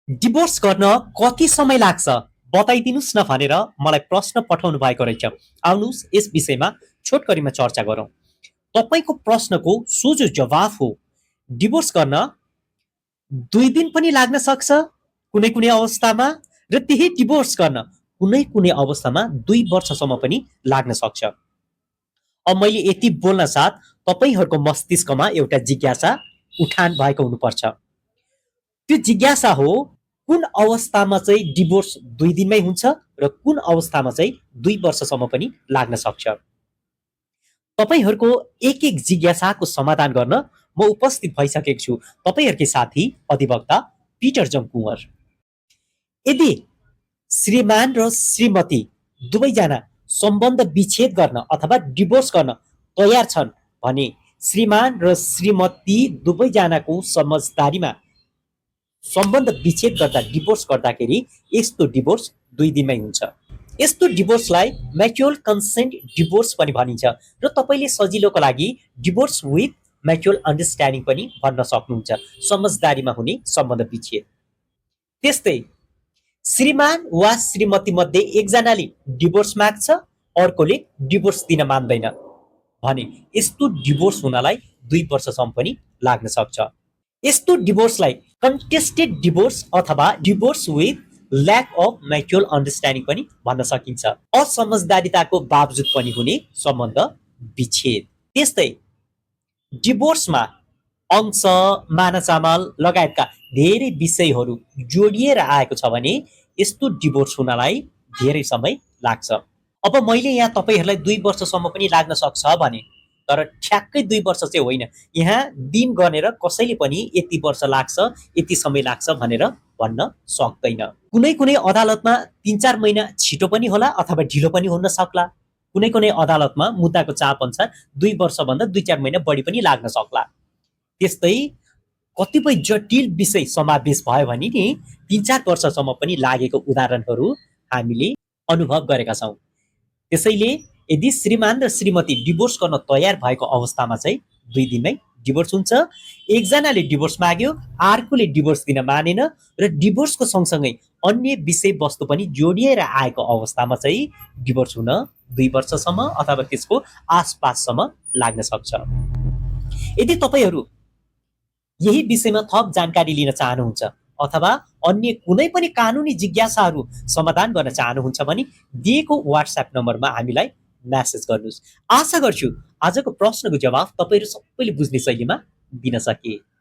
Divorce गर्न कति समय लाग्छ बताइदिनुस् न भनेर मलाई प्रश्न पठाउनु भएको रहेछ। आउनुहोस् यस विषयमा छोटकरीमा चर्चा गरौँ। तपाईँको प्रश्नको सोझो जवाफ हो, डिभोर्स गर्न 2 दिन पनि लाग्न सक्छ कुनै कुनै अवस्थामा, र त्यही डिभोर्स गर्न कुनै कुनै अवस्थामा 2 वर्षसम्म पनि लाग्न सक्छ। अब मैले यति बोल्न साथ तपाईँहरूको मस्तिष्कमा एउटा जिज्ञासा उठान भएको हुनुपर्छ। त्यो जिज्ञासा हो, कुन अवस्थामा चाहिँ डिभोर्स 2 दिनमै हुन्छ र कुन अवस्थामा चाहिँ 2 वर्षसम्म पनि लाग्न सक्छ। तपाईँहरूको एक एक जिज्ञासाको समाधान गर्न म उपस्थित भइसकेको छु, तपाईँहरूकै साथी अधिवक्ता पिटर जङ कुँवर। यदि श्रीमान र श्रीमती दुवैजना सम्बन्ध विच्छेद गर्न अथवा डिभोर्स गर्न तयार छन् भने श्रीमान र श्रीमती दुवैजनाको समझदारीमा सम्बन्ध विच्छेद गर्दा डिभोर्स गर्दाखेरि यस्तो डिभोर्स 2 दिनमै हुन्छ। यस्तो डिभोर्सलाई म्युचुअल कन्सेन्ट डिभोर्स पनि भनिन्छ र तपाईँले सजिलोको लागि डिभोर्स विथ म्युचुअल अन्डरस्ट्यान्डिङ पनि भन्न सक्नुहुन्छ, समझदारीमा हुने सम्बन्ध विच्छेद। त्यस्तै श्रीमान वा श्रीमती मध्ये एकजनाले डिभोर्स माग्छ, अर्कोले डिभोर्स दिन मान्दैन भने यस्तो डिभोर्स हुनलाई 2 वर्षसम्म पनि लाग्न सक्छ। यस्तो डिभोर्सलाई कन्टेस्टेड डिभोर्स अथवा divorce with lack of mutual understanding पनि भन्न सकिन्छ, असमझदारीताको बावजुद पनि हुने सम्बन्ध विच्छेद। त्यस्तै डिभोर्समा अंश, मानाचामल लगायतका धेरै विषयहरू जोडिएर आएको छ भने यस्तो डिभोर्स हुनलाई धेरै समय लाग्छ। अब मैले यहाँ तपाईँहरूलाई 2 वर्षसम्म पनि लाग्न सक्छ भने, तर ठ्याक्कै 2 वर्ष चाहिँ होइन, यहाँ दिन गनेर कसैले पनि यति वर्ष लाग्छ यति समय लाग्छ भनेर भन्न सक्दैन। कुनै कुनै अदालतमा 3-4 महिना छिटो पनि होला अथवा ढिलो पनि हुन सक्ला। कुनै कुनै अदालतमा मुद्दाको चाप अनुसार 2 वर्षभन्दा 2-4 महिना बढी पनि लाग्न सक्ला। त्यस्तै कतिपय जटिल विषय समावेश भयो भने नि 3-4 वर्षसम्म पनि लागेको उदाहरणहरू हामीले अनुभव गरेका छौँ। त्यसैले यदि श्रीमान र श्रीमती डिभोर्स गर्न तयार भएको अवस्थामा चाहिँ 2 दिनमै डिभोर्स हुन्छ। एकजनाले डिभोर्स माग्यो, अर्कोले डिभोर्स दिन मानेन र डिभोर्सको सँगसँगै अन्य विषयवस्तु पनि जोडिएर आएको अवस्थामा चाहिँ डिभोर्स हुन 2 वर्षसम्म अथवा त्यसको आसपाससम्म लाग्न सक्छ। यदि तपाईँहरू यही विषयमा थप जानकारी लिन चाहनुहुन्छ अथवा अन्य कुनै पनि कानुनी जिज्ञासाहरू समाधान गर्न चाहनुहुन्छ भने दिएको व्हाट्सएप नम्बरमा हामीलाई मेसेज गर्नुहोस्। आशा गर्छु आजको प्रश्नको जवाफ तपाईँहरू सबैले बुझ्ने शैलीमा दिन सके।